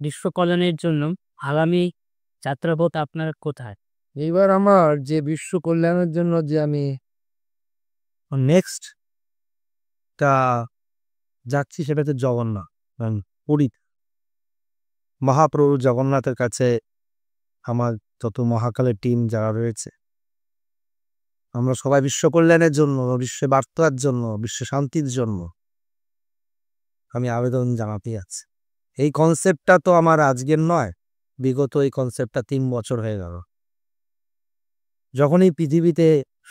বিশ্ব কল্যাণের জন্য আগামী যাত্রাপথ আপনার কোথায়? এইবার আমার যে বিশ্ব কল্যাণের জন্য যে আমি নেক্সট টা যাচ্ছি সেটা হচ্ছে জগন্নাথ। পুরী মহাপ্রভু জগন্নাথের কাছে আমার যত মহাকালের টিম যারা রয়েছে, আমরা সবাই বিশ্ব কল্যাণের জন্য, বিশ্বে বার্তার জন্য, বিশ্ব শান্তির জন্য আমি আবেদন জানাতে যাচ্ছি। এই কনসেপ্টটা তো আমার আজকের নয়, বিগত এই কনসেপ্টটা 3 বছর হয়ে গেল। যখন এই পৃথিবীতে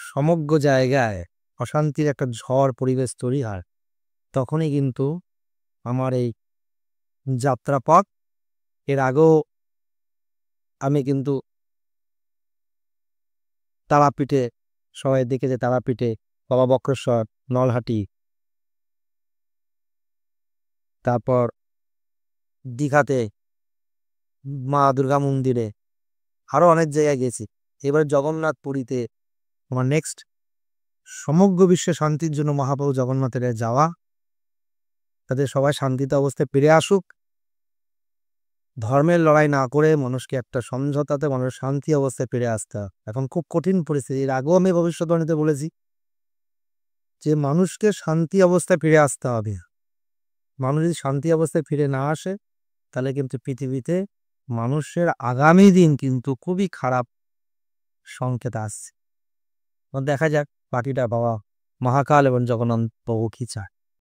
সমগ্র জায়গায় অশান্তির একটা ঝড় পরিবেশ তৈরি হয়, তখনই কিন্তু আমার এই যাত্রাপথ। এর আগেও আমি কিন্তু তারাপীঠে, সবাই দেখেছে তারাপীঠে, বাবা বক্রেশ্বর, নলহাটি, তারপর দীঘাতে মা দুর্গা মন্দিরে, আরো অনেক জায়গায় গেছি। এবার জগন্নাথ পুরীতে আমার নেক্সট সমগ্র বিশ্বে শান্তির জন্য মহাপ্রভু জগন্নাথের যাওয়া, তাদের সবাই শান্তিতে অবস্থায় ফিরে আসুক। ধর্মের লড়াই না করে মানুষকে একটা সমঝোতাতে মানুষ শান্তি অবস্থায় ফিরে আসতে হবে। এখন খুব কঠিন পরিস্থিতি, এর আগেও আমি ভবিষ্যৎবাণীতে বলেছি যে মানুষকে শান্তি অবস্থায় ফিরে আসতে হবে। মানুষ যদি শান্তি অবস্থায় ফিরে না আসে, তাহলে কিন্তু পৃথিবীতে মানুষের আগামী দিন কিন্তু খুবই খারাপ সংকেত আসছে। দেখা যাক বাকিটা বাবা মহাকাল এবং জগন্নাথ প্রভু কি চায়।